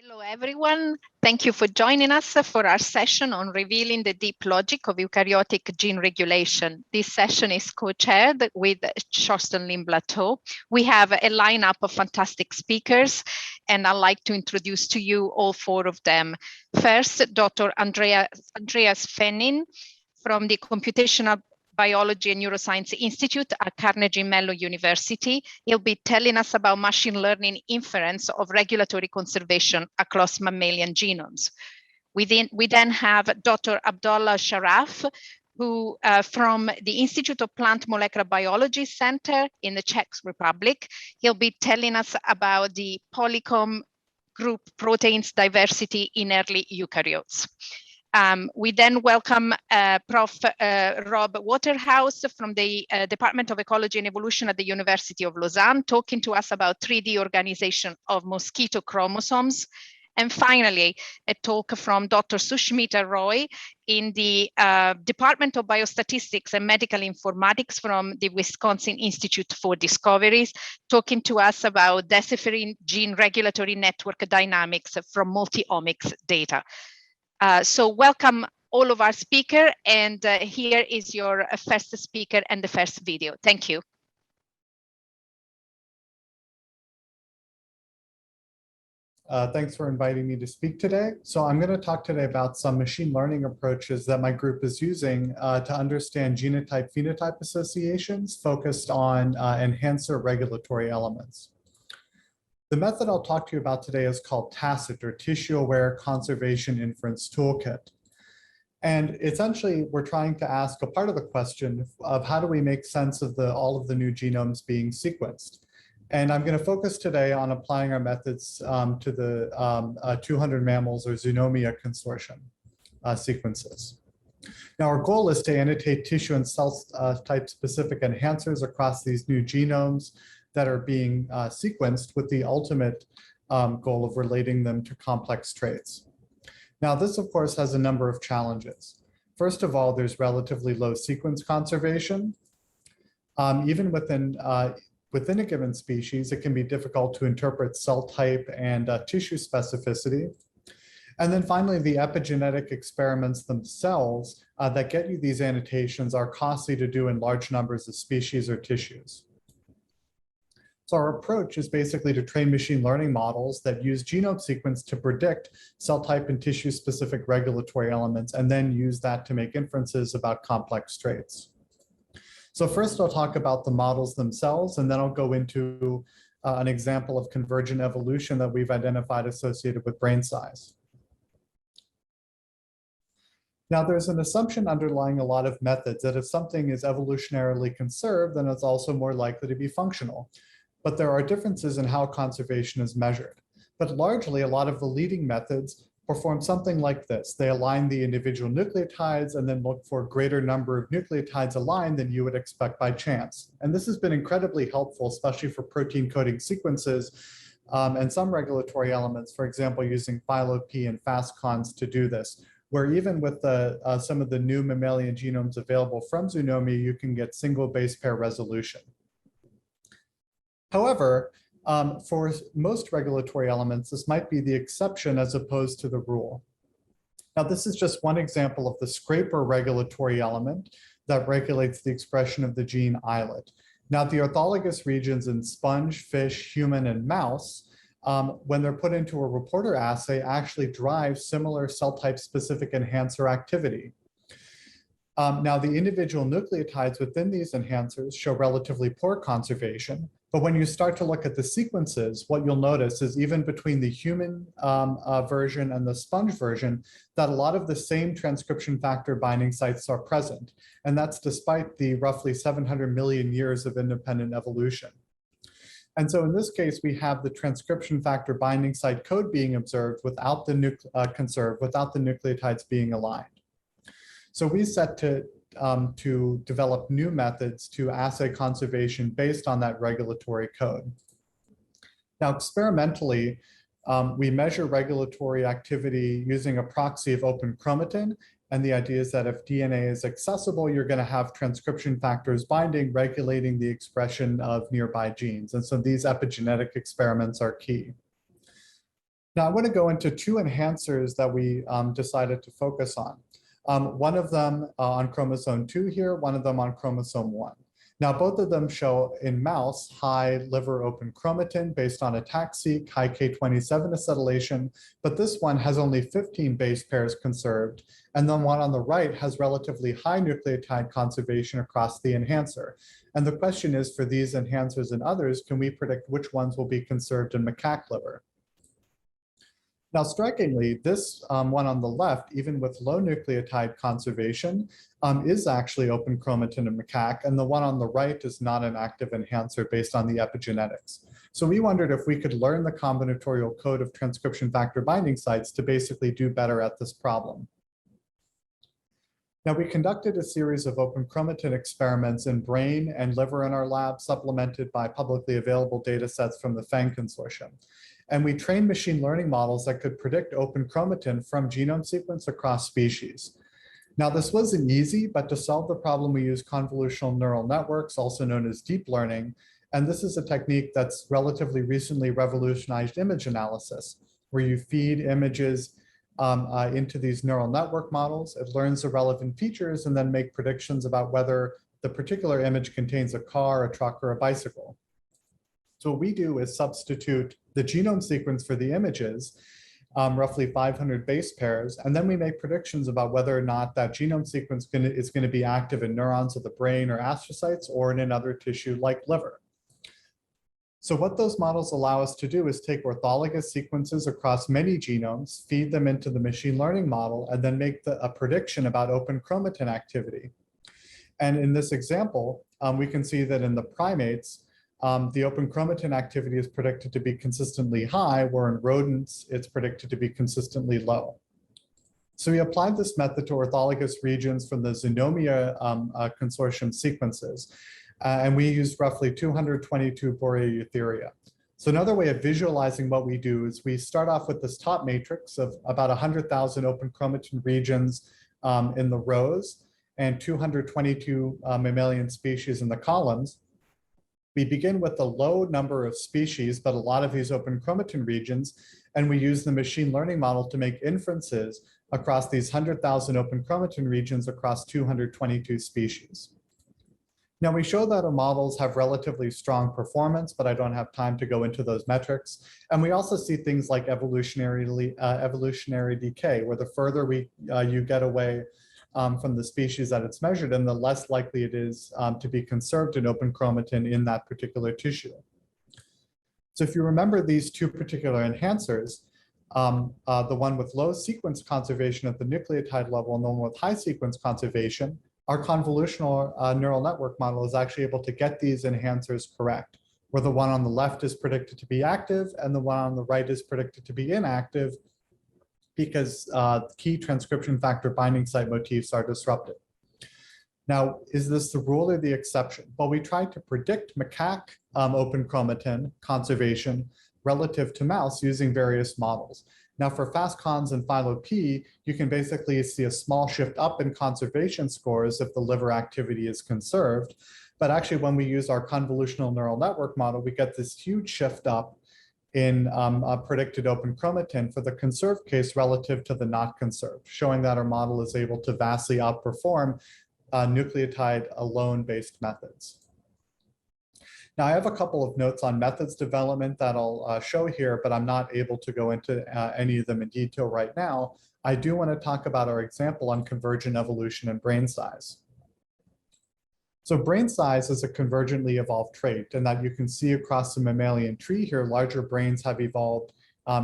Hello, everyone. Thank you for joining us for our session on revealing the deep logic of eukaryotic gene regulation. This session is co-chaired with Thorsten Lindblad. We have a lineup of fantastic speakers, and I'd like to introduce to you all four of them. First, Dr. Andreas Fennin from the Computational Biology and Neuroscience Institute at Carnegie Mellon University. He'll be telling us about machine learning inference of regulatory conservation across mammalian genomes. We then have Dr. Abdollah Sharaf, who from the Institute of Plant Molecular Biology Center in the Czech Republic. He'll be telling us about the polycomb group proteins diversity in early eukaryotes. We then welcome Prof. Rob Waterhouse from the Department of Ecology and Evolution at the University of Lausanne, talking to us about 3D organization of mosquito chromosomes. And finally, a talk from Dr. Sushmita Roy in the Department of Biostatistics and Medical Informatics from the Wisconsin Institute for Discoveries, talking to us about deciphering gene regulatory network dynamics from multi-omics data. So welcome all of our speakers, and here is your first speaker and the first video. Thank you. Thanks for inviting me to speak today. So I'm going to talk today about some machine learning approaches that my group is using to understand genotype-phenotype associations focused on enhancer regulatory elements. The method I'll talk to you about today is called TACIT, or Tissue Aware Conservation Inference Toolkit. And essentially, we're trying to ask a part of the question of how do we make sense of all of the new genomes being sequenced. And I'm going to focus today on applying our methods to the 200 mammals or Zoonomia consortium sequences. Now, our goal is to annotate tissue and cell type specific enhancers across these new genomes that are being sequenced with the ultimate goal of relating them to complex traits. Now, this, of course, has a number of challenges. First of all, there's relatively low sequence conservation. Even within a given species, it can be difficult to interpret cell type and tissue specificity. And then finally, the epigenetic experiments themselves that get you these annotations are costly to do in large numbers of species or tissues. So our approach is basically to train machine learning models that use genome sequence to predict cell type and tissue specific regulatory elements, and then use that to make inferences about complex traits. So first I'll talk about the models themselves, and then I'll go into an example of convergent evolution that we've identified associated with brain size. Now, there's an assumption underlying a lot of methods that if something is evolutionarily conserved, then it's also more likely to be functional. But there are differences in how conservation is measured. But largely, a lot of the leading methods perform something like this. They align the individual nucleotides and then look for a greater number of nucleotides aligned than you would expect by chance. And this has been incredibly helpful, especially for protein coding sequences and some regulatory elements, for example, using PhyloP and FastCons to do this, where even with some of the new mammalian genomes available from Zoonomia, you can get single base pair resolution. However, for most regulatory elements, this might be the exception as opposed to the rule. Now, this is just one example of the scraper regulatory element that regulates the expression of the gene islet. Now, the orthologous regions in sponge, fish, human, and mouse, when they're put into a reporter assay, actually drive similar cell type specific enhancer activity. Now, the individual nucleotides within these enhancers show relatively poor conservation, but when you start to look at the sequences, what you'll notice is even between the human version and the sponge version, that a lot of the same transcription factor binding sites are present. And that's despite the roughly 700 million years of independent evolution. And so in this case, we have the transcription factor binding site code being observed without the conserved, without the nucleotides being aligned. So we set to develop new methods to assay conservation based on that regulatory code. Now, experimentally, we measure regulatory activity using a proxy of open chromatin. And the idea is that if DNA is accessible, you're going to have transcription factors binding, regulating the expression of nearby genes. And so these epigenetic experiments are key. Now I want to go into two enhancers that we decided to focus on. One of them on chromosome 2 here, one of them on chromosome 1. Now, both of them show in mouse high liver open chromatin based on ATAC-seq, high K27 acetylation, but this one has only 15 base pairs conserved, and the one on the right has relatively high nucleotide conservation across the enhancer. And the question is, for these enhancers and others, can we predict which ones will be conserved in macaque liver? Now, strikingly, this one on the left, even with low nucleotide conservation, is actually open chromatin in macaque, and the one on the right is not an active enhancer based on the epigenetics. So we wondered if we could learn the combinatorial code of transcription factor binding sites to basically do better at this problem. Now, we conducted a series of open chromatin experiments in brain and liver in our lab, supplemented by publicly available data sets from the FANG consortium. And we trained machine learning models that could predict open chromatin from genome sequence across species. Now, this wasn't easy, but to solve the problem, we used convolutional neural networks, also known as deep learning. And this is a technique that's relatively recently revolutionized image analysis, where you feed images into these neural network models. It learns the relevant features and then make predictions about whether the particular image contains a car, a truck, or a bicycle. So what we do is substitute the genome sequence for the images, roughly 500 base pairs, and then we make predictions about whether or not that genome sequence is going to be active in neurons of the brain or astrocytes or in another tissue like liver. So what those models allow us to do is take orthologous sequences across many genomes, feed them into the machine learning model, and then make a prediction about open chromatin activity. And in this example, we can see that in the primates, the open chromatin activity is predicted to be consistently high, where in rodents, it's predicted to be consistently low. So we applied this method to orthologous regions from the Xenomia consortium sequences, and we used roughly 222 Borrelia. So another way of visualizing what we do is we start off with this top matrix of about 100,000 open chromatin regions in the rows and 222 mammalian species in the columns. We begin with a low number of species, but a lot of these open chromatin regions, and we use the machine learning model to make inferences across these 100,000 open chromatin regions across 222 species. Now, we show that our models have relatively strong performance, but I don't have time to go into those metrics. And we also see things like evolutionary decay, where the further you get away from the species that it's measured in, the less likely it is to be conserved in open chromatin in that particular tissue. So if you remember these two particular enhancers, the one with low sequence conservation at the nucleotide level and the one with high sequence conservation, our convolutional neural network model is actually able to get these enhancers correct, where the one on the left is predicted to be active and the one on the right is predicted to be inactive, because key transcription factor binding site motifs are disrupted. Now, is this the rule or the exception? Well, we tried to predict macaque open chromatin conservation relative to mouse using various models. Now, for FastCons and PhyloP, you can basically see a small shift up in conservation scores if the liver activity is conserved. But actually, when we use our convolutional neural network model, we get this huge shift up in predicted open chromatin for the conserved case relative to the not conserved, showing that our model is able to vastly outperform nucleotide alone based methods. Now, I have a couple of notes on methods development that I'll show here, but I'm not able to go into any of them in detail right now. I do want to talk about our example on convergent evolution and brain size. So brain size is a convergently evolved trait, and that you can see across the mammalian tree here, larger brains have evolved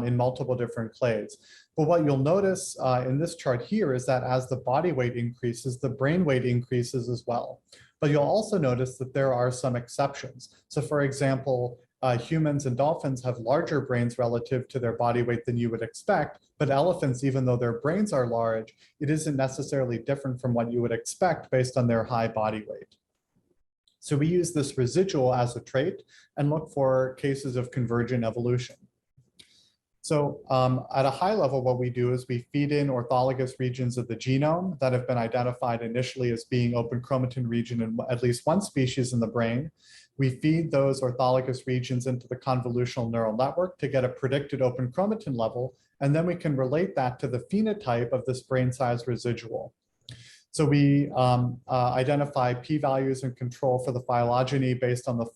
in multiple different clades. But what you'll notice in this chart here is that as the body weight increases, the brain weight increases as well. But you'll also notice that there are some exceptions. So for example, humans and dolphins have larger brains relative to their body weight than you would expect, but elephants, even though their brains are large, it isn't necessarily different from what you would expect based on their high body weight. So we use this residual as a trait and look for cases of convergent evolution. So at a high level, what we do is we feed in orthologous regions of the genome that have been identified initially as being open chromatin region in at least one species in the brain. We feed those orthologous regions into the convolutional neural network to get a predicted open chromatin level, and then we can relate that to the phenotype of this brain size residual. So we identify p-values and control for the phylogeny based on the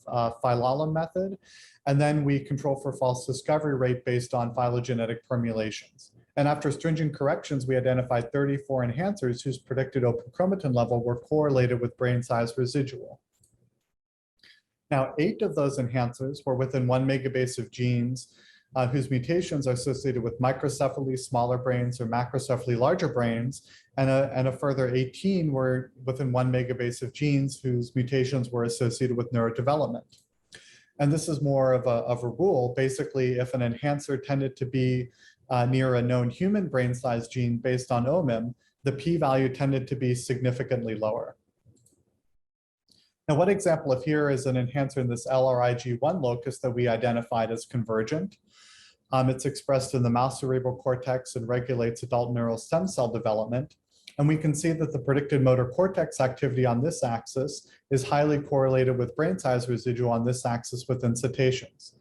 Phylolin method, and then we control for false discovery rate based on phylogenetic permutations. And after stringent corrections, we identified 34 enhancers whose predicted open chromatin level were correlated with brain size residual. Now, 8 of those enhancers were within 1 megabase of genes whose mutations are associated with microcephaly, smaller brains, or macrocephaly, larger brains, and a further 18 were within 1 megabase of genes whose mutations were associated with neurodevelopment. And this is more of a rule. Basically, if an enhancer tended to be near a known human brain size gene based on OMIM, the p-value tended to be significantly lower. Now, one example of here is an enhancer in this LRIG1 locus that we identified as convergent. It's expressed in the mouse cerebral cortex and regulates adult neural stem cell development. And we can see that the predicted motor cortex activity on this axis is highly correlated with brain size residual on this axis within cetaceans.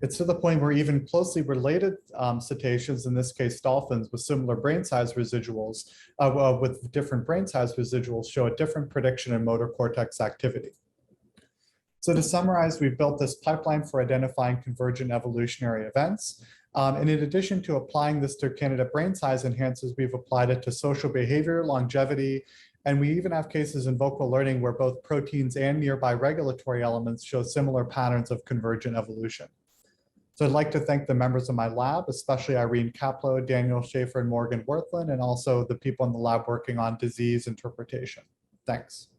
It's to the point where even closely related cetaceans, in this case dolphins, with similar brain size residuals, with different brain size residuals, show a different prediction in motor cortex activity. So to summarize, we've built this pipeline for identifying convergent evolutionary events. And in addition to applying this to candidate brain size enhancers, we've applied it to social behavior, longevity, and we even have cases in vocal learning where both proteins and nearby regulatory elements show similar patterns of convergent evolution. So I'd like to thank the members of my lab, especially Irene Kaplow, Daniel Schaefer, and Morgan Worthland, and also the people in the lab working on disease interpretation. Thanks.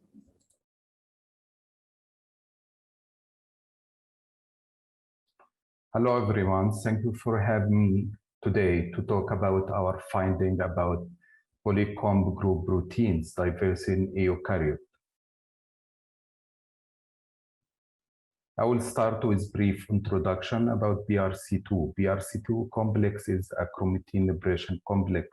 Hello, everyone. Thank you for having me today to talk about our finding about polycomb group proteins diverse in eukaryote. I will start with a brief introduction about BRC2. BRC2 complex is a chromatin liberation complex.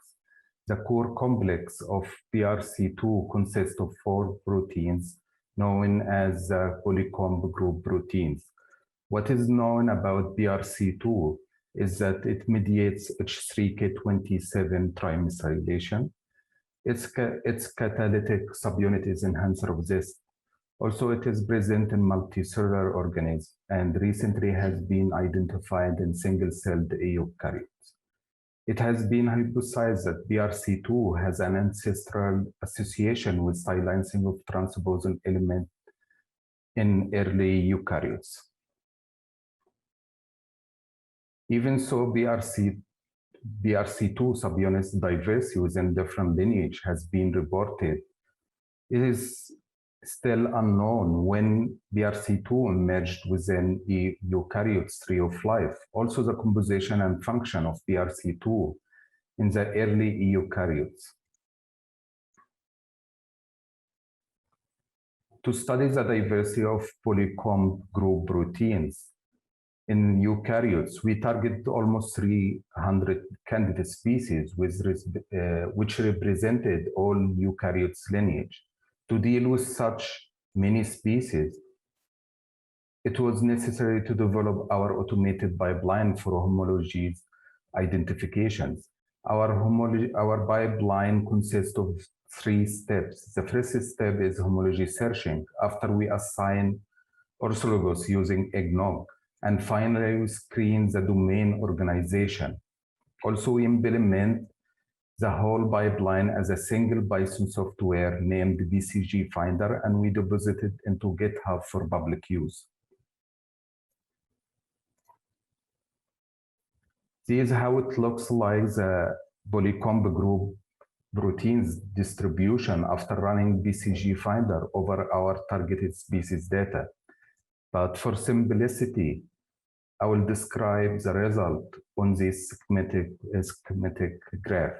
The core complex of BRC2 consists of 4 proteins known as polycomb group proteins. What is known about BRC2 is that it mediates H3K27 trimethylation. Its catalytic subunit is enhancer of this. Also, it is present in multicellular organisms and recently has been identified in single-celled eukaryotes. It has been hypothesized that BRC2 has an ancestral association with silencing of transposon element in early eukaryotes. Even so, BRC2 subunits diverse within different lineage has been reported. It is still unknown when BRC2 emerged within eukaryotes tree of life. Also, the composition and function of BRC2 in the early eukaryotes. To study the diversity of polycomb group proteins in eukaryotes, we targeted almost 300 candidate species which represented all eukaryotes lineage. To deal with such many species, it was necessary to develop our automated pipeline for homology identifications. Our pipeline consists of 3 steps. The first step is homology searching, after we assign orthologous using eggnog, and finally we screen the domain organization. Also, we implement the whole pipeline as a single Python software named BCG Finder, and we deposit it into GitHub for public use. This is how it looks like the polycomb group proteins distribution after running BCG Finder over our targeted species data. But for simplicity, I will describe the result on this schematic graph.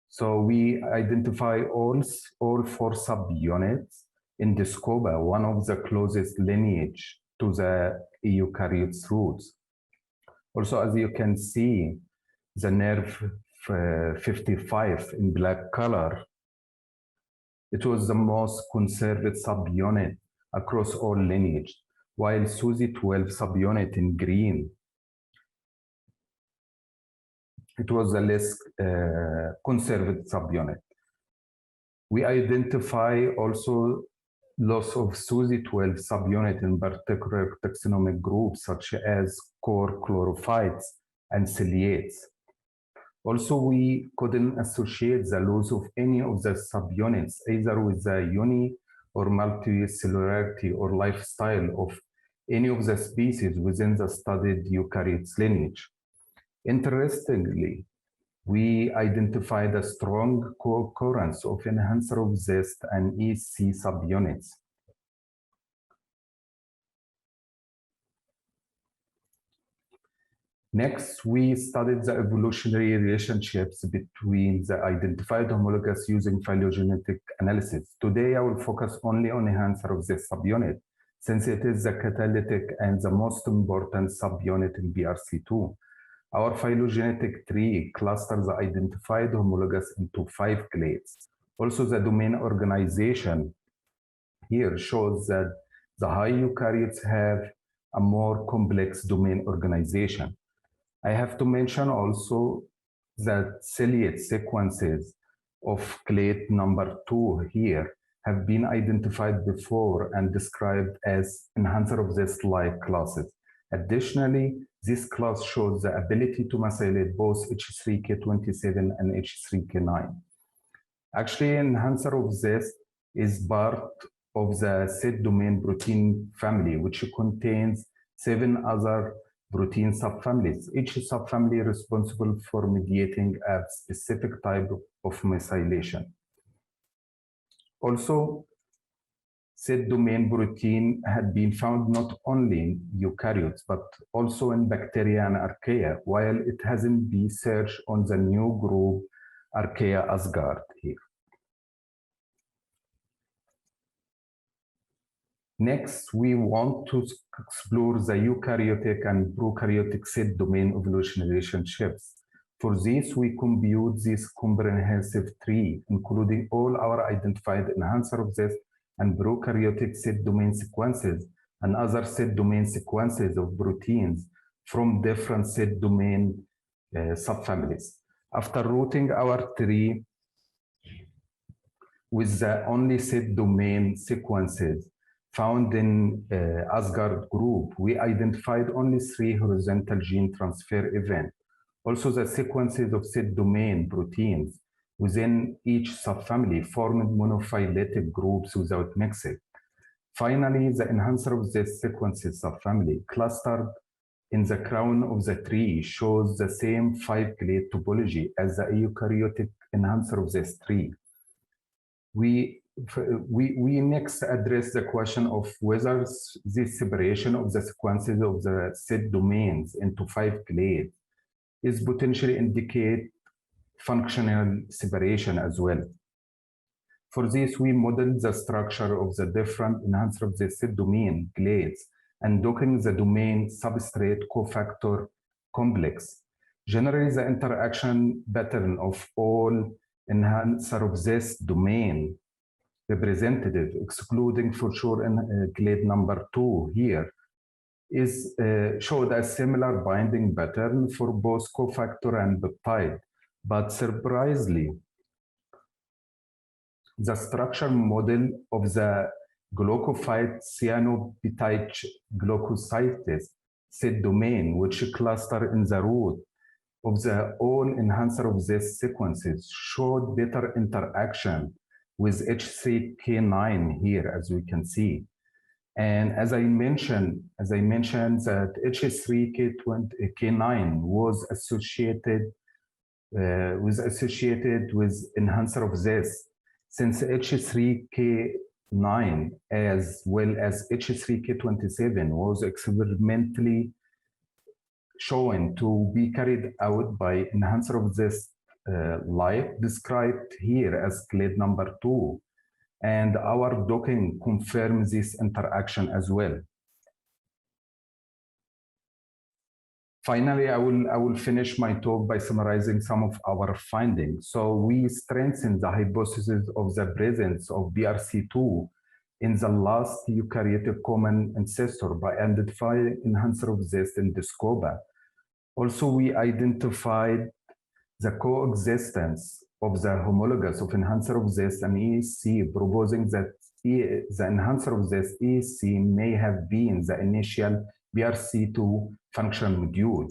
So we identify all 4 subunits in Discoba, one of the closest lineage to the eukaryotes roots. Also, as you can see, the nerve 55 in black color, it was the most conserved subunit across all lineage. while SUSY-12 subunit in green, it was a less conserved subunit. We identify also loss of SUSY-12 subunit in particular taxonomic groups such as core chlorophytes and ciliates. Also, we couldn't associate the loss of any of the subunits either with the uni or multicellularity or lifestyle of any of the species within the studied eukaryotes lineage. Interestingly, we identified a strong co-occurrence of enhancer of zest and EC subunits. Next, we studied the evolutionary relationships between the identified homologous using phylogenetic analysis. Today, I will focus only on enhancer of zest subunit, since it is the catalytic and the most important subunit in BRC2. Our phylogenetic tree clusters the identified homologous into 5 clades. Also, the domain organization here shows that the high eukaryotes have a more complex domain organization. I have to mention also that ciliate sequences of clade number 2 here have been identified before and described as enhancer of zest-like classes. Additionally, this class shows the ability to methylate both H3K27 and H3K9. Actually, enhancer of zest is part of the SID domain protein family, which contains 7 other protein subfamilies, each subfamily responsible for mediating a specific type of methylation. Also, SID domain protein had been found not only in eukaryotes, but also in bacteria and archaea, while it hasn't been searched on the new group Archaea asgard here. Next, we want to explore the eukaryotic and prokaryotic SID domain evolution relationships. For this, we compute this comprehensive tree, including all our identified enhancer of zest and prokaryotic SID domain sequences and other SID domain sequences of proteins from different SID domain subfamilies. After routing our tree with the only SID domain sequences found in Asgard group, we identified only 3 horizontal gene transfer events. Also, the sequences of SID domain proteins within each subfamily formed monophyletic groups without mixing. Finally, the enhancer of zest sequences subfamily clustered in the crown of the tree shows the same 5-clade topology as the eukaryotic enhancer of zest tree. We next address the question of whether this separation of the sequences of the SID domains into 5 clades is potentially indicate functional separation as well. For this, we modeled the structure of the different enhancer of the SID domain clades and docking the domain substrate cofactor complex. Generally, the interaction pattern of all enhancer of this domain representative, excluding for sure in clade number 2 here, is showed a similar binding pattern for both cofactor and peptide. But surprisingly, the structure model of the glaucophyte cyanopeptide glaucocytes SID domain, which cluster in the root of the all enhancer of these sequences, showed better interaction with H3K9 here, as we can see. And as I mentioned that H3K9 was associated with enhancer of this, since H3K9 as well as H3K27 was experimentally shown to be carried out by enhancer of this life described here as clade number 2. And our docking confirms this interaction as well. Finally, I will finish my talk by summarizing some of our findings. So we strengthened the hypothesis of the presence of BRC2 in the last eukaryotic common ancestor by identifying enhancer of zest in Discoba. Also, we identified the coexistence of the homologous of enhancer of zest and EEC, proposing that the enhancer of zest EEC may have been the initial BRC2 function module.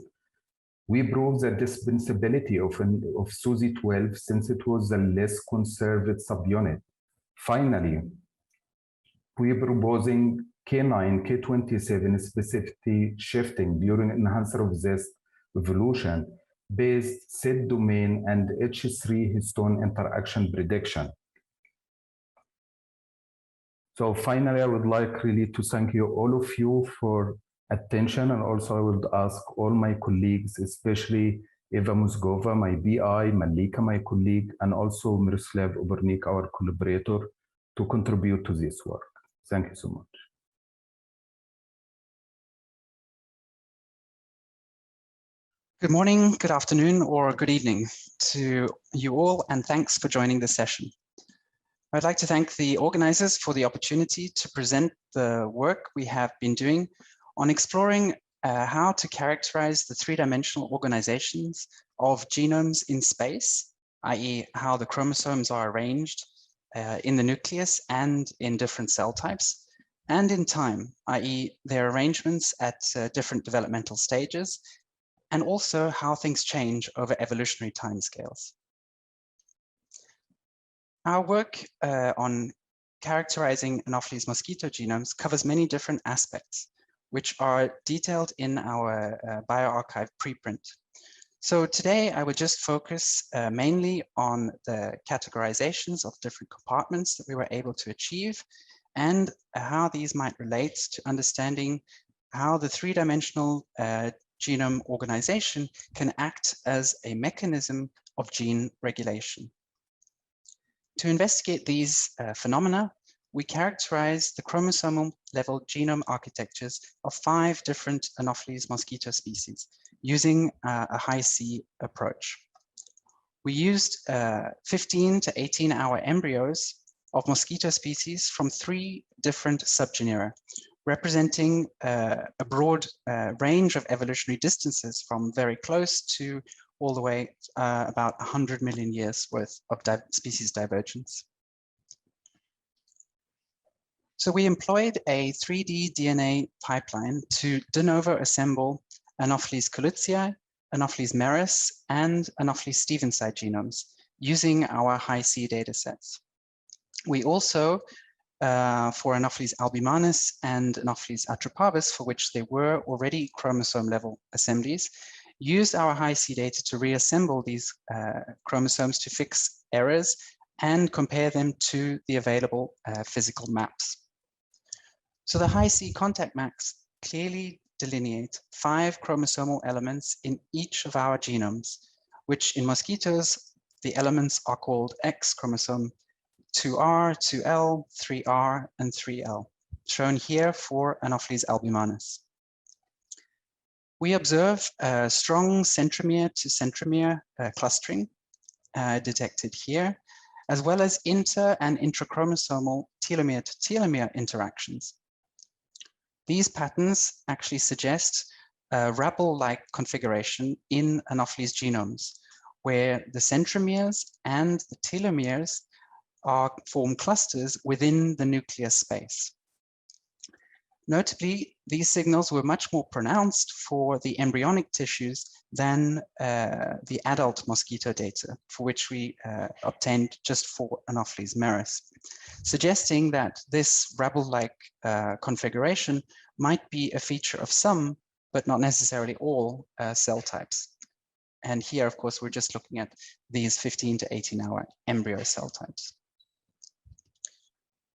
We proved the dispensability of SUSY12 since it was the less conserved subunit. Finally, we are proposing K9, K27 specificity shifting during enhancer of zest evolution based set domain and H3 histone interaction prediction. So finally, I would like really to thank you, all of you, for attention, and also I would ask all my colleagues, especially Eva Muzgova, my BI, Malika, my colleague, and also Miroslav Obernik, our collaborator, to contribute to this work. Thank you so much. Good morning, good afternoon, or good evening to you all, and thanks for joining this session. I'd like to thank the organizers for the opportunity to present the work we have been doing on exploring how to characterize the three-dimensional organizations of genomes in space, i.e. how the chromosomes are arranged in the nucleus and in different cell types, and in time, i.e. their arrangements at different developmental stages, and also how things change over evolutionary timescales. Our work on characterizing Anopheles mosquito genomes covers many different aspects, which are detailed in our bioRxiv preprint. So today I would just focus mainly on the categorizations of different compartments that we were able to achieve and how these might relate to understanding how the three-dimensional genome organization can act as a mechanism of gene regulation. To investigate these phenomena, we characterize the chromosomal level genome architectures of 5 different Anopheles mosquito species using a Hi-C approach. We used 15 to 18-hour embryos of mosquito species from 3 different subgenera, representing a broad range of evolutionary distances from very close to all the way about 100 million years worth of species divergence. So we employed a 3D DNA pipeline to de novo assemble Anopheles colutzii, Anopheles meris, and Anopheles stevensi genomes using our Hi-C datasets. We also for Anopheles albimanus and Anopheles atropavus, for which there were already chromosome level assemblies, used our Hi-C data to reassemble these chromosomes to fix errors and compare them to the available physical maps. So the Hi-C contact maps clearly delineate 5 chromosomal elements in each of our genomes, which in mosquitoes, the elements are called X chromosome, 2R, 2L, 3R, and 3L, shown here for Anopheles albimanus. We observe strong centromere to centromere clustering detected here, as well as inter- and intrachromosomal telomere to telomere interactions. These patterns actually suggest a Rabble-like configuration in Anopheles genomes, where the centromeres and the telomeres form clusters within the nucleus space. Notably, these signals were much more pronounced for the embryonic tissues than the adult mosquito data, for which we obtained just for Anopheles meris, suggesting that this Rabble-like configuration might be a feature of some, but not necessarily all, cell types. And here, of course, we're just looking at these 15 to 18-hour embryo cell types.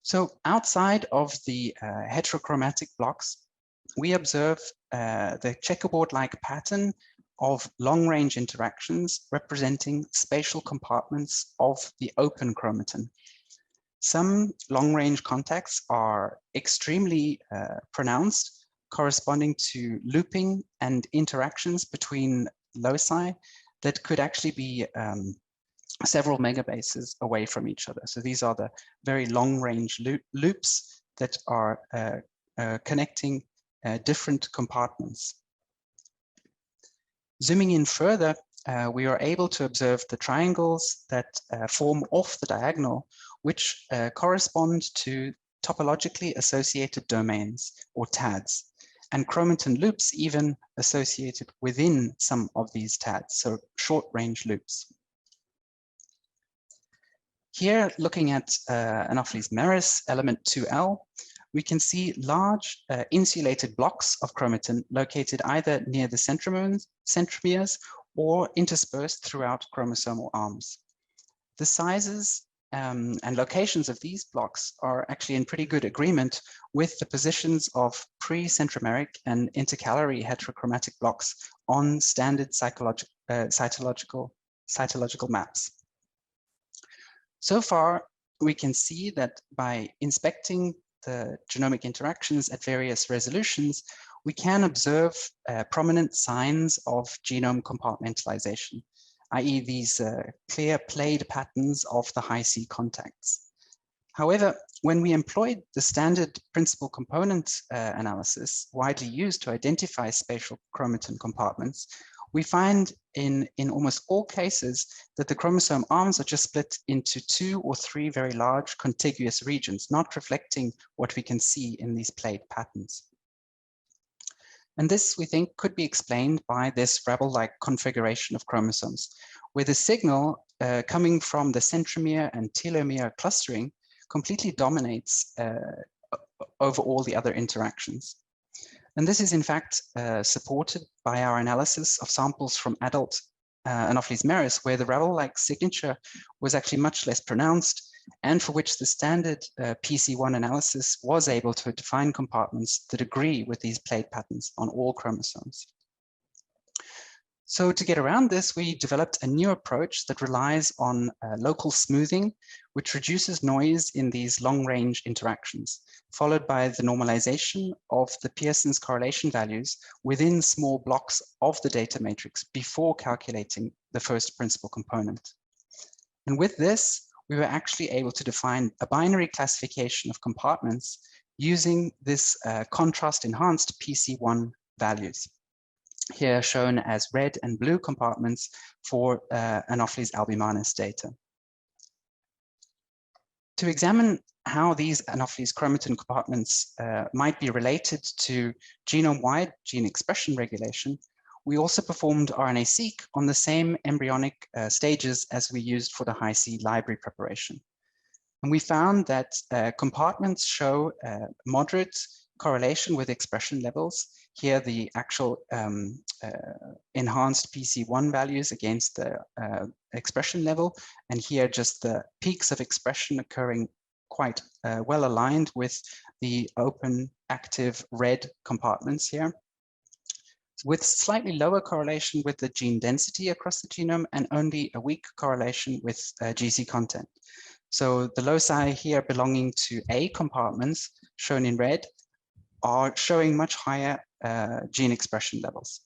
So outside of the heterochromatic blocks, we observe the checkerboard-like pattern of long-range interactions representing spatial compartments of the open chromatin. Some long-range contacts are extremely pronounced, corresponding to looping and interactions between loci that could actually be several megabases away from each other. So these are the very long-range loops that are connecting different compartments. Zooming in further, we are able to observe the triangles that form off the diagonal, which correspond to topologically associated domains, or TADs, and chromatin loops even associated within some of these TADs, so short-range loops. Here, looking at Anopheles meris, element 2L, we can see large insulated blocks of chromatin located either near the centromeres or interspersed throughout chromosomal arms. The sizes and locations of these blocks are actually in pretty good agreement with the positions of pre-centromeric and intercalary heterochromatic blocks on standard cytological maps. So far, we can see that by inspecting the genomic interactions at various resolutions, we can observe prominent signs of genome compartmentalization, i.e. these clear played patterns of the Hi-C contacts. However, when we employed the standard principal component analysis widely used to identify spatial chromatin compartments, we find in almost all cases that the chromosome arms are just split into 2 or 3 very large contiguous regions, not reflecting what we can see in these played patterns. And this, we think, could be explained by this Rabel-like configuration of chromosomes, where the signal coming from the centromere and telomere clustering completely dominates over all the other interactions. And this is in fact supported by our analysis of samples from adult Anopheles meris, where the Rabel-like signature was actually much less pronounced, and for which the standard PC1 analysis was able to define compartments that agree with these plate patterns on all chromosomes. So to get around this, we developed a new approach that relies on local smoothing, which reduces noise in these long-range interactions, followed by the normalization of the Pearson's correlation values within small blocks of the data matrix before calculating the first principal component. And with this, we were actually able to define a binary classification of compartments using this contrast-enhanced PC1 values, here shown as red and blue compartments for Anopheles albimanus data. To examine how these Anopheles chromatin compartments might be related to genome-wide gene expression regulation, we also performed RNA-seq on the same embryonic stages as we used for the Hi-C library preparation. And we found that compartments show moderate correlation with expression levels. Here, the actual enhanced PC1 values against the expression level, and here just the peaks of expression occurring quite well aligned with the open active red compartments here, with slightly lower correlation with the gene density across the genome and only a weak correlation with GC content. So the loci here belonging to A compartments, shown in red, are showing much higher gene expression levels.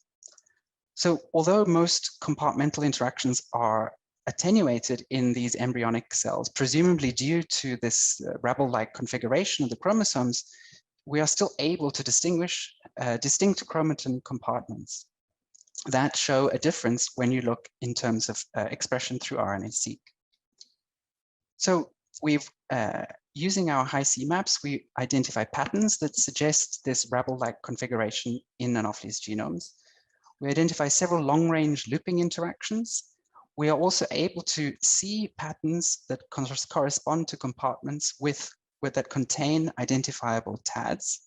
So although most compartmental interactions are attenuated in these embryonic cells, presumably due to this Rabel-like configuration of the chromosomes, we are still able to distinguish distinct chromatin compartments that show a difference when you look in terms of expression through RNA-seq. So we've using our Hi-C maps, we identify patterns that suggest this Rabel-like configuration in Anopheles genomes. We identify several long-range looping interactions. We are also able to see patterns that correspond to compartments that contain identifiable TADs.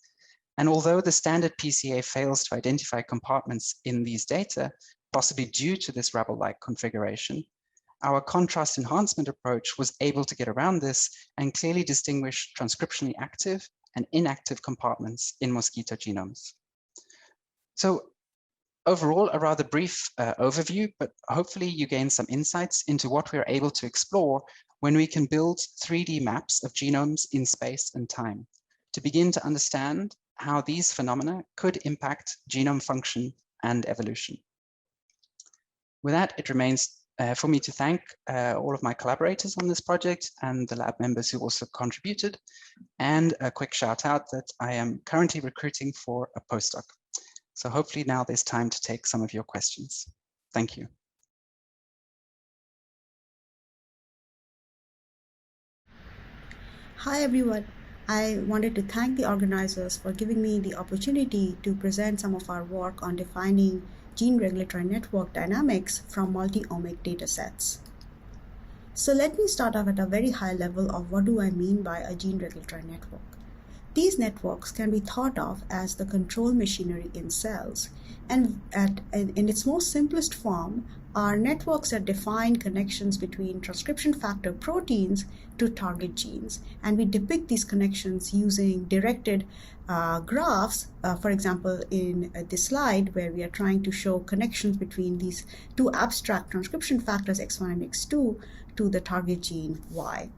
And although the standard PCA fails to identify compartments in these data, possibly due to this Rabel-like configuration, our contrast enhancement approach was able to get around this and clearly distinguish transcriptionally active and inactive compartments in mosquito genomes. So overall, a rather brief overview, but hopefully you gain some insights into what we're able to explore when we can build 3D maps of genomes in space and time to begin to understand how these phenomena could impact genome function and evolution. With that, it remains for me to thank all of my collaborators on this project and the lab members who also contributed. And a quick shout out that I am currently recruiting for a postdoc. So hopefully now there's time to take some of your questions. Thank you. Hi everyone. I wanted to thank the organizers for giving me the opportunity to present some of our work on defining gene regulatory network dynamics from multi-omic datasets. So let me start off at a very high level of what do I mean by a gene regulatory network. These networks can be thought of as the control machinery in cells, and in its most simplest form are networks that define connections between transcription factor proteins to target genes. And we depict these connections using directed graphs, for example, in this slide where we are trying to show connections between these two abstract transcription factors X1 and X2 to the target gene Y.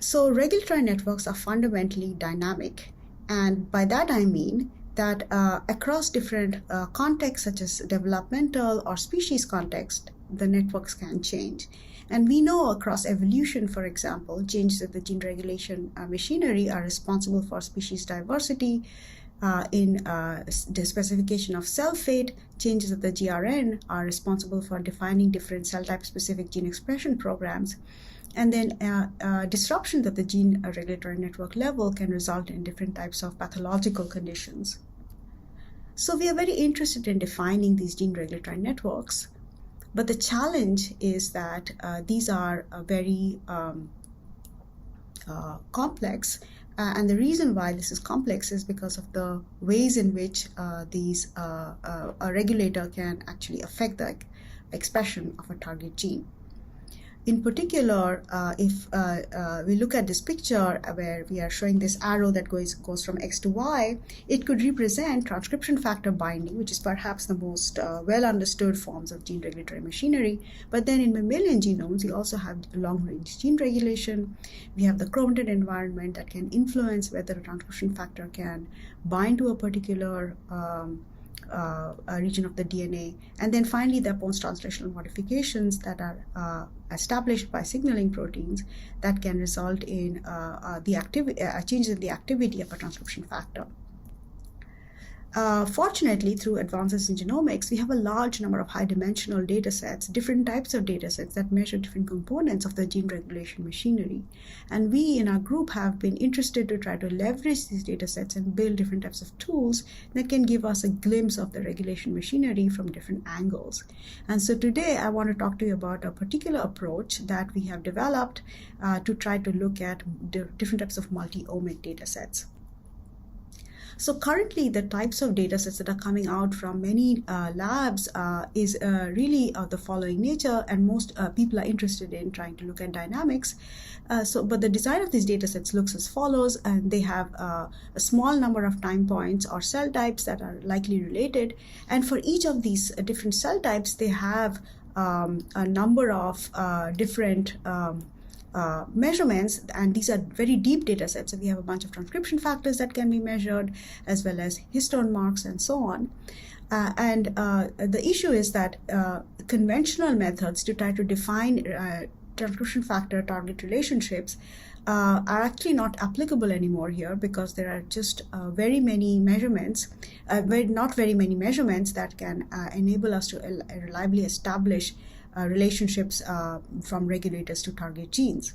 So regulatory networks are fundamentally dynamic, and by that I mean that across different contexts such as developmental or species context, the networks can change. And we know across evolution, for example, changes in the gene regulation machinery are responsible for species diversity. In the specification of cell fate, changes of the GRN are responsible for defining different cell type specific gene expression programs. And then disruptions at the gene regulatory network level can result in different types of pathological conditions. So we are very interested in defining these gene regulatory networks, but the challenge is that these are very complex. And the reason why this is complex is because of the ways in which a regulator can actually affect the expression of a target gene. In particular, if we look at this picture where we are showing this arrow that goes from X to Y, it could represent transcription factor binding, which is perhaps the most well understood forms of gene regulatory machinery. But then in mammalian genomes, we also have long-range gene regulation. We have the chromatin environment that can influence whether a transcription factor can bind to a particular a region of the DNA. And then finally, there are post-translational modifications that are established by signaling proteins that can result in changes in the activity of a transcription factor. Fortunately, through advances in genomics, we have a large number of high-dimensional data sets, different types of data sets that measure different components of the gene regulation machinery. And we in our group have been interested to try to leverage these data sets and build different types of tools that can give us a glimpse of the regulation machinery from different angles. And so today, I want to talk to you about a particular approach that we have developed to try to look at different types of multi-omic data sets. So currently, the types of data sets that are coming out from many labs is really of the following nature, and most people are interested in trying to look at dynamics. But the design of these data sets looks as follows, and they have a small number of time points or cell types that are likely related. And for each of these different cell types, they have a number of different measurements, and these are very deep data sets. So we have a bunch of transcription factors that can be measured, as well as histone marks and so on. The issue is that conventional methods to try to define transcription factor target relationships are actually not applicable anymore here, because there are just very many measurements, not very many measurements that can enable us to reliably establish relationships from regulators to target genes.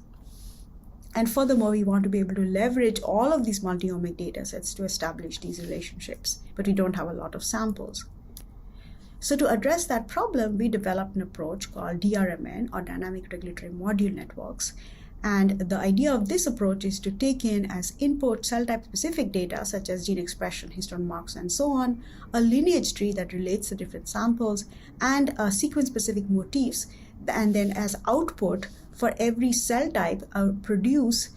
And furthermore, we want to be able to leverage all of these multi-omic data sets to establish these relationships, but we don't have a lot of samples. So to address that problem, we developed an approach called DRMN, or Dynamic Regulatory Module Networks. And the idea of this approach is to take in as input cell type specific data, such as gene expression, histone marks, and so on, a lineage tree that relates to different samples, and sequence specific motifs, and then as output for every cell type produce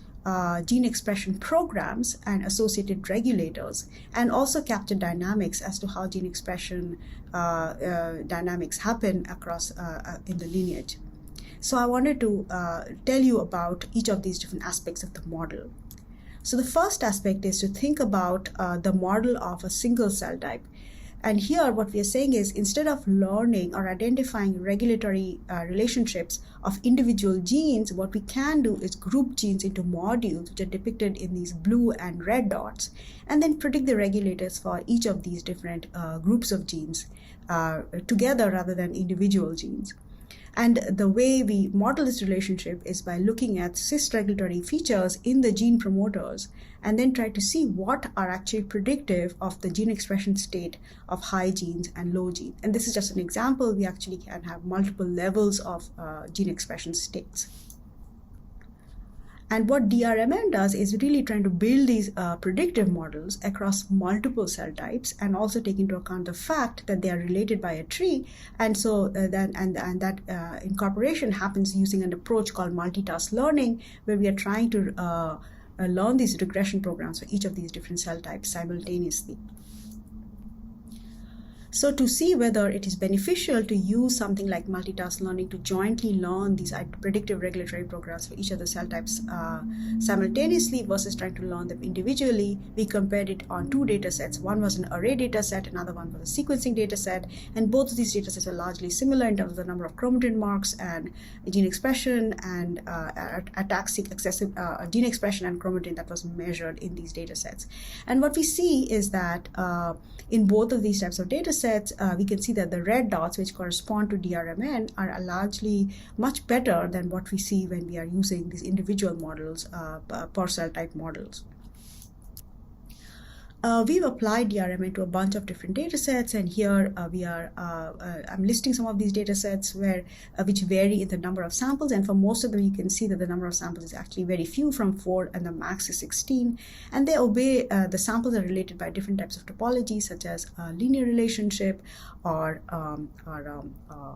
gene expression programs and associated regulators, and also capture dynamics as to how gene expression dynamics happen across in the lineage. So I wanted to tell you about each of these different aspects of the model. So the first aspect is to think about the model of a single cell type. And here what we are saying is, instead of learning or identifying regulatory relationships of individual genes, what we can do is group genes into modules, which are depicted in these blue and red dots, and then predict the regulators for each of these different groups of genes together rather than individual genes. And the way we model this relationship is by looking at cis regulatory features in the gene promoters and then try to see what are actually predictive of the gene expression state of high genes and low genes. And this is just an example. We actually can have multiple levels of gene expression states. And what DRMN does is really trying to build these predictive models across multiple cell types and also take into account the fact that they are related by a tree. And so that incorporation happens using an approach called multitask learning, where we are trying to learn these regression programs for each of these different cell types simultaneously. So to see whether it is beneficial to use something like multitask learning to jointly learn these predictive regulatory programs for each of the cell types simultaneously versus trying to learn them individually, we compared it on two data sets. One was an array data set, another one was a sequencing data set, and both of these data sets are largely similar in terms of the number of chromatin marks and gene expression and ataxic excessive gene expression and chromatin that was measured in these data sets. And what we see is that in both of these types of data sets, we can see that the red dots, which correspond to DRMN, are largely much better than what we see when we are using these individual models, per cell type models. We've applied DRMN to a bunch of different data sets, and here I'm listing some of these data sets which vary in the number of samples, and for most of them you can see that the number of samples is actually very few, from 4, and the max is 16, and they obey, the samples are related by different types of topologies such as linear relationship or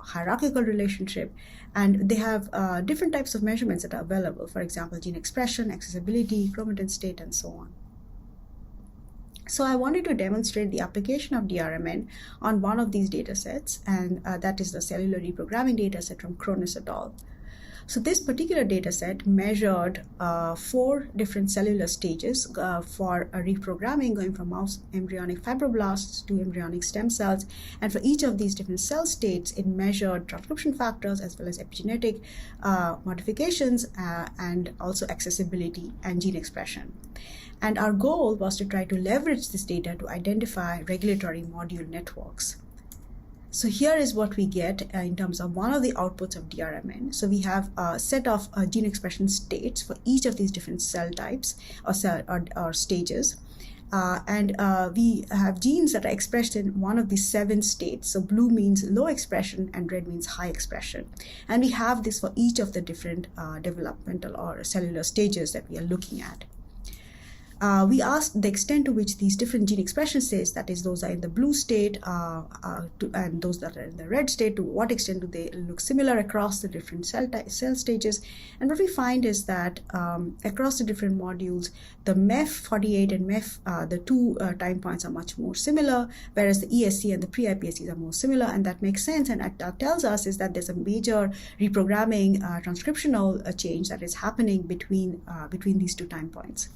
hierarchical relationship, and they have different types of measurements that are available, for example, gene expression, accessibility, chromatin state, and so on. So I wanted to demonstrate the application of DRMN on one of these data sets, and that is the cellular reprogramming data set from Cronus et al. So this particular data set measured 4 different cellular stages for reprogramming, going from mouse embryonic fibroblasts to embryonic stem cells. And for each of these different cell states, it measured transcription factors as well as epigenetic modifications and also accessibility and gene expression. And our goal was to try to leverage this data to identify regulatory module networks. So here is what we get in terms of one of the outputs of DRMN. So we have a set of gene expression states for each of these different cell types or stages. We have genes that are expressed in one of these 7 states. So blue means low expression and red means high expression. And we have this for each of the different developmental or cellular stages that we are looking at. We asked the extent to which these different gene expression states, that is, those are in the blue state and those that are in the red state, to what extent do they look similar across the different cell stages. And what we find is that across the different modules, the MEF48 and MEF, the 2 time points are much more similar, whereas the ESC and the pre-iPSCs are more similar, and that makes sense. And that tells us is that there's a major reprogramming transcriptional change that is happening between these 2 time points.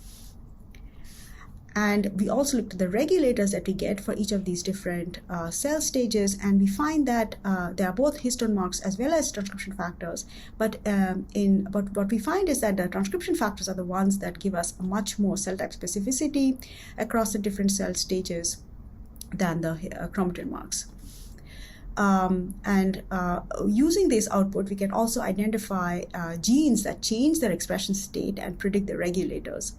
And we also looked at the regulators that we get for each of these different cell stages, and we find that they are both histone marks as well as transcription factors. But what we find is that the transcription factors are the ones that give us a much more cell type specificity across the different cell stages than the chromatin marks. Using this output, we can also identify genes that change their expression state and predict the regulators.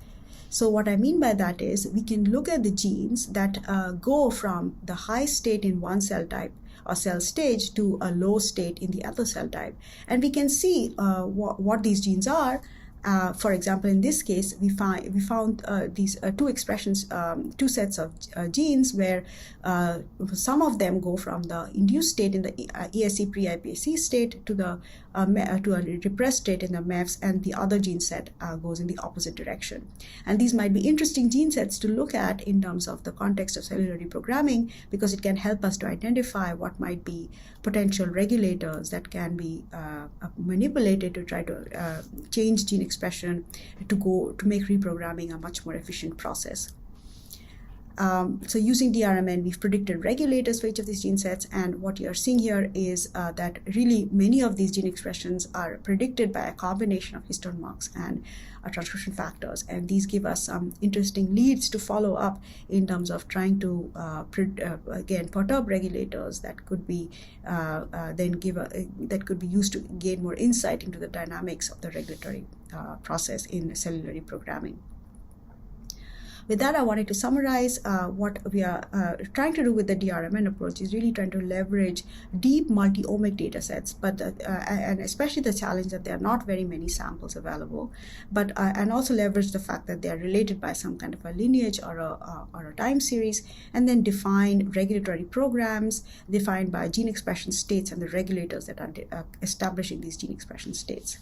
So what I mean by that is we can look at the genes that go from the high state in one cell type or cell stage to a low state in the other cell type. And we can see what these genes are. For example, in this case, we found these 2 expressions, 2 sets of genes where some of them go from the induced state in the ESC pre-iPSC state to a repressed state in the MEFs, and the other gene set goes in the opposite direction. And these might be interesting gene sets to look at in terms of the context of cellular reprogramming, because it can help us to identify what might be potential regulators that can be manipulated to try to change gene expression to make reprogramming a much more efficient process. So using DRMN, we've predicted regulators for each of these gene sets. And what you're seeing here is that really many of these gene expressions are predicted by a combination of histone marks and transcription factors. And these give us some interesting leads to follow up in terms of trying to, again, perturb regulators that could be that could be used to gain more insight into the dynamics of the regulatory process in cellular reprogramming. With that, I wanted to summarize what we are trying to do with the DRMN approach is really trying to leverage deep multi-omic data sets, but and especially the challenge that there are not very many samples available, but and also leverage the fact that they are related by some kind of a lineage or a time series, and then define regulatory programs defined by gene expression states and the regulators that are establishing these gene expression states.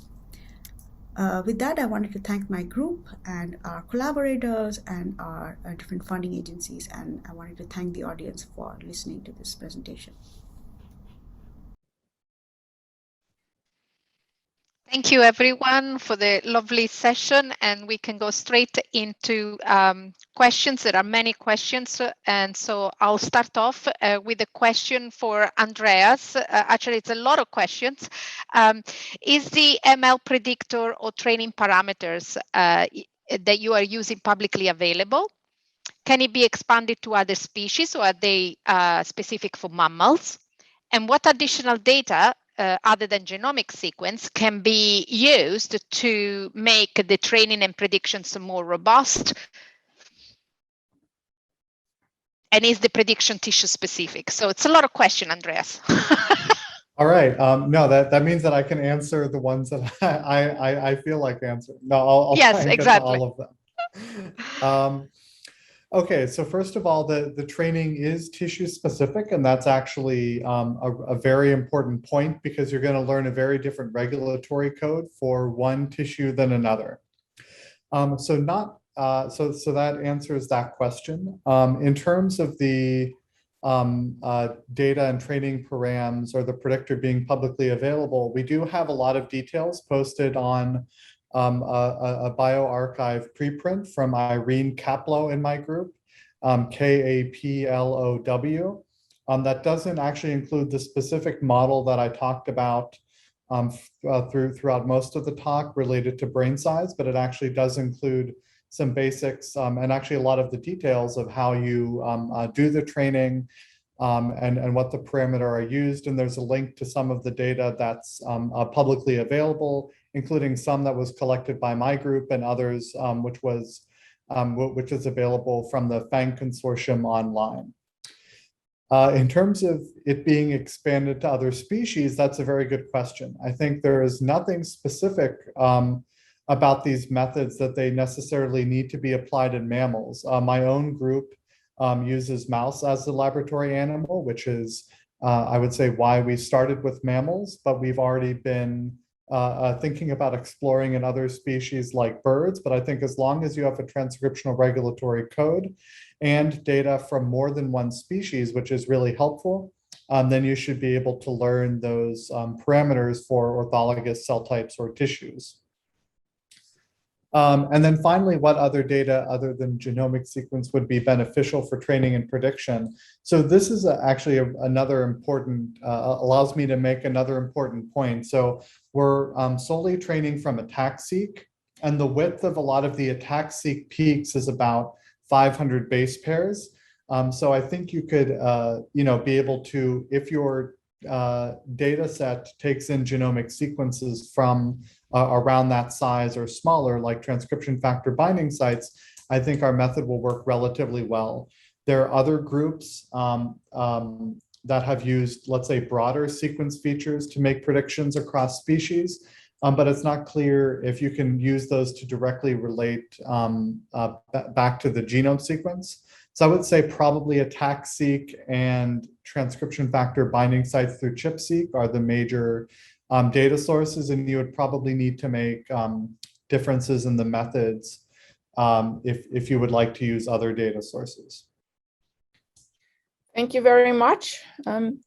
With that, I wanted to thank my group and our collaborators and our different funding agencies, and I wanted to thank the audience for listening to this presentation. Thank you, everyone, for the lovely session, and we can go straight into questions. There are many questions, and so I'll start off with a question for Andreas. Actually, it's a lot of questions. Is the ML predictor or training parameters that you are using publicly available? Can it be expanded to other species, or are they specific for mammals? And what additional data other than genomic sequence can be used to make the training and predictions more robust? And is the prediction tissue specific? So it's a lot of questions, Andreas. All right. No, that means that I can answer the ones that I feel like answering. No, I'll yes, try and exactly. get to all of them. Okay, so first of all, the training is tissue specific, and that's actually a very important point because you're going to learn a very different regulatory code for one tissue than another. So that answers that question. In terms of the data and training params or the predictor being publicly available, we do have a lot of details posted on a bioRxiv preprint from Irene Kaplow in my group, Kaplow. That doesn't actually include the specific model that I talked about throughout most of the talk related to brain size, but it actually does include some basics and actually a lot of the details of how you do the training and what the parameter are used. And there's a link to some of the data that's publicly available, including some that was collected by my group and others, which is available from the FANG consortium online. In terms of it being expanded to other species, that's a very good question. I think there is nothing specific about these methods that they necessarily need to be applied in mammals. My own group uses mouse as the laboratory animal, which is, I would say, why we started with mammals, but we've already been thinking about exploring in other species like birds. But I think as long as you have a transcriptional regulatory code and data from more than one species, which is really helpful, then you should be able to learn those parameters for orthologous cell types or tissues. And then finally, what other data other than genomic sequence would be beneficial for training and prediction? So this is actually another important, allows me to make another important point. So we're solely training from ATAC-seq, and the width of a lot of the ATAC-seq peaks is about 500 base pairs. So I think you could, be able to, if your data set takes in genomic sequences from around that size or smaller, like transcription factor binding sites, I think our method will work relatively well. There are other groups that have used, let's say, broader sequence features to make predictions across species, but it's not clear if you can use those to directly relate back to the genome sequence. So I would say probably ATAC-seq and transcription factor binding sites through ChIP-seq are the major data sources, and you would probably need to make differences in the methods if you would like to use other data sources. Thank you very much.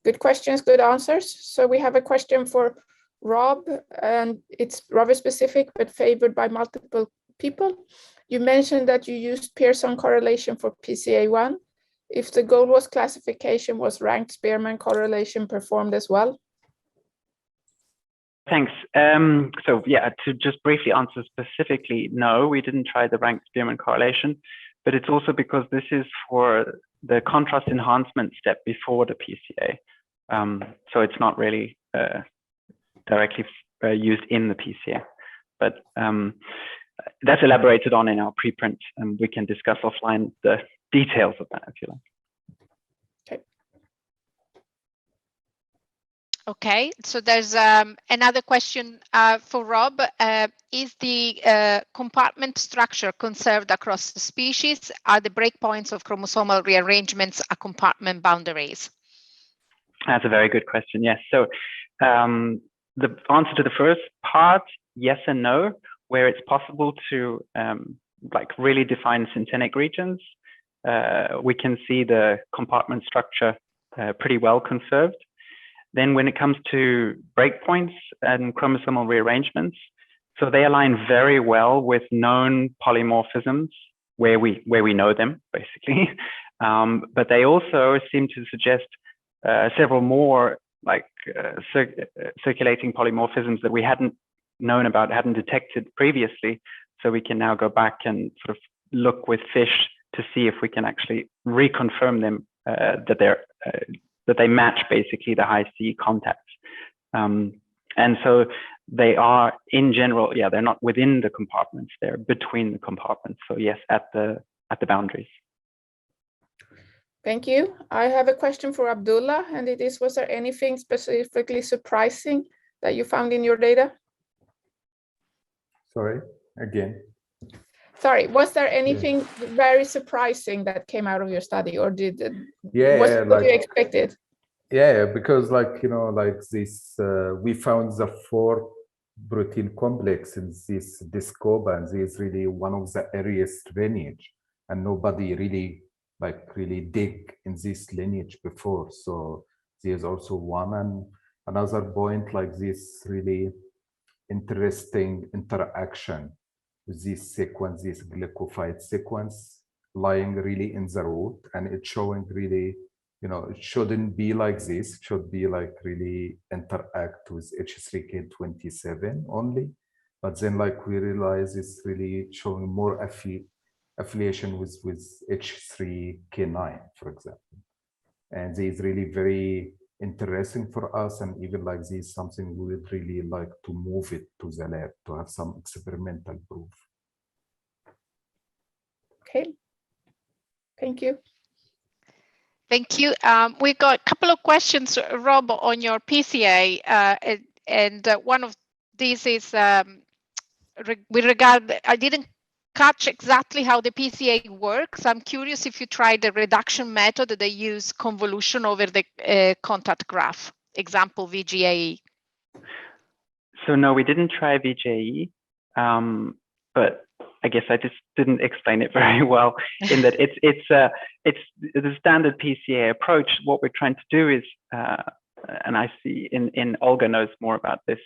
Good questions, good answers. So we have a question for Rob, and it's rather specific but favored by multiple people. You mentioned that you used Pearson correlation for PCA1. If the goal was classification, was ranked Spearman correlation performed as well? Thanks. So yeah, to just briefly answer specifically, no, we didn't try the ranked Spearman correlation, but it's also because this is for the contrast enhancement step before the PCA. So it's not really directly used in the PCA, but that's elaborated on in our preprint, and we can discuss offline the details of that if you like. Okay, so there's another question for Rob. Is the compartment structure conserved across the species? Are the breakpoints of chromosomal rearrangements at compartment boundaries? That's a very good question, yes. So the answer to the first part, yes and no, where it's possible to like really define synthetic regions. We can see the compartment structure pretty well conserved. Then when it comes to breakpoints and chromosomal rearrangements, so they align very well with known polymorphisms where we know them, basically. But they also seem to suggest several more like circulating polymorphisms that we hadn't known about, hadn't detected previously. So we can now go back and sort of look with fish to see if we can actually reconfirm them that they match basically the high C contacts. And so they are in general, yeah, they're not within the compartments, they're between the compartments. So yes, at the boundaries. Thank you. I have a question for Abdullah, and it is, was there anything specifically surprising that you found in your data? Sorry, again. Sorry, was there anything very surprising that came out of your study, or was it what you expected? Yeah, because like, you know, like this, we found the 4 protein complex in this Discoba, and this is really one of the earliest lineage, and nobody really dig in this lineage before. So there's also one, and another point like this really interesting interaction with this sequence, this glycophyte sequence lying really in the root, and it's showing really, you know, it shouldn't be like this. It should be like really interact with H3K27 only. But then like we realize it's really showing more affiliation with H3K9, for example. And this is really very interesting for us, and even like this is something we would really like to move it to the lab to have some experimental proof. Okay, thank you. Thank you. We've got a couple of questions, Rob, on your PCA, and one of these is with regard, I didn't catch exactly how the PCA works. I'm curious if you tried the reduction method that they use convolution over the contact graph, example VGAE. So no, we didn't try VGAE, but I guess I just didn't explain it very well in that it's the standard PCA approach. What we're trying to do is, and I see in Olga knows more about this,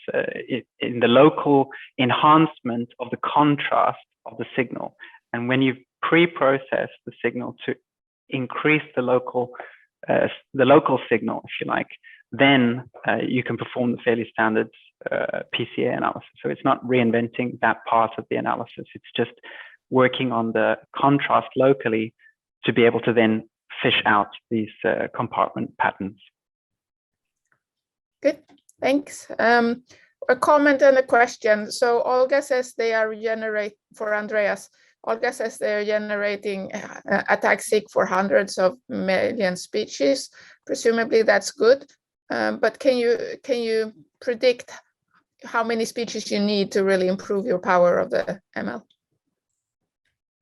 in the local enhancement of the contrast of the signal. And when you pre-process the signal to increase the local signal, if you like, then you can perform the fairly standard PCA analysis. So it's not reinventing that part of the analysis. It's just working on the contrast locally to be able to then fish out these compartment patterns. Good, thanks. A comment and a question. So Olga says they are for Andreas. Olga says they are generating ATAC-seq for hundreds of million species. Presumably that's good, but can you predict how many species you need to really improve your power of the ML?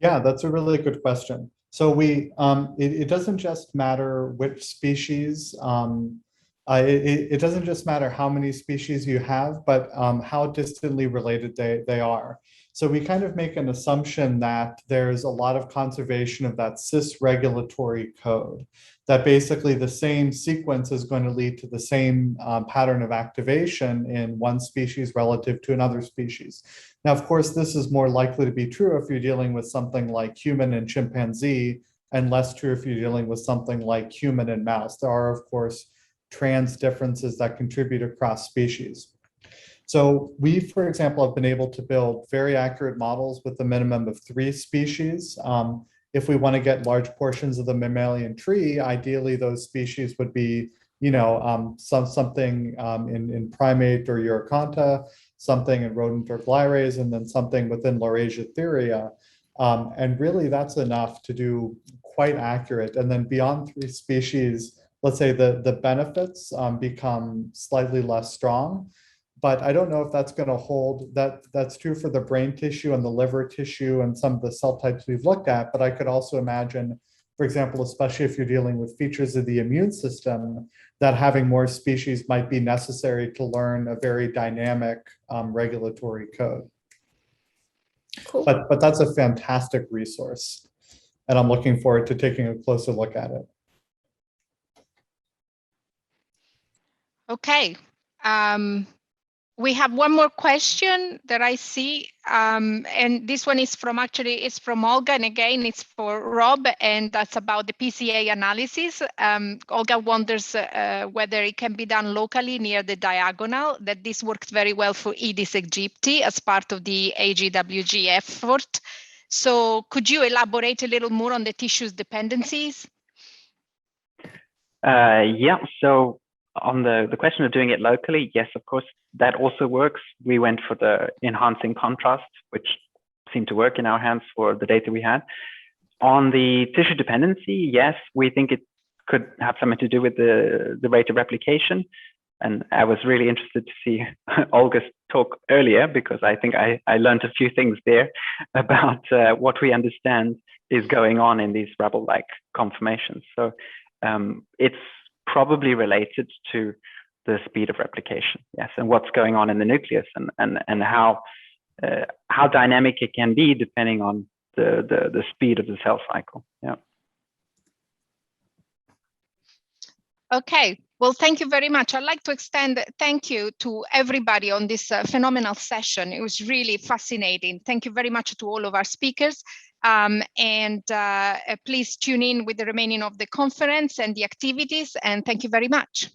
Yeah, that's a really good question. So it doesn't just matter which species. It doesn't just matter how many species you have, but how distantly related they are. So we kind of make an assumption that there's a lot of conservation of that cis regulatory code. that basically the same sequence is going to lead to the same pattern of activation in one species relative to another species. Now, of course, this is more likely to be true if you're dealing with something like human and chimpanzee, and less true if you're dealing with something like human and mouse. There are, of course, trans differences that contribute across species. So we, for example, have been able to build very accurate models with a minimum of 3 species. If we want to get large portions of the mammalian tree, ideally those species would be, something in primate or Uroconta, something in rodent or Glires, and then something within Laurasia. And really that's enough to do quite accurate. And then beyond 3 species, let's say the benefits become slightly less strong. But I don't know if that's going to hold. That's true for the brain tissue and the liver tissue and some of the cell types we've looked at. But I could also imagine, for example, especially if you're dealing with features of the immune system, that having more species might be necessary to learn a very dynamic regulatory code. Cool. But that's a fantastic resource, and I'm looking forward to taking a closer look at it. Okay. We have one more question that I see, and this one is from Olga, and again, it's for Rob, and that's about the PCA analysis. Olga wonders whether it can be done locally near the diagonal, that this worked very well for Aedes aegypti as part of the AGWG effort. So could you elaborate a little more on the tissue's dependencies? Yeah, so on the question of doing it locally, yes, of course, that also works. We went for the enhancing contrast, which seemed to work in our hands for the data we had. On the tissue dependency, yes, we think it could have something to do with the rate of replication. And I was really interested to see Olga's talk earlier, because I think I learned a few things there about what we understand is going on in these rubble-like conformations. So it's probably related to the speed of replication, yes, and what's going on in the nucleus, and how dynamic it can be depending on the speed of the cell cycle. Yeah. Okay. Well, thank you very much. I'd like to extend thank you to everybody on this phenomenal session. It was really fascinating. Thank you very much to all of our speakers. Please tune in with the remaining of the conference and the activities. And thank you very much.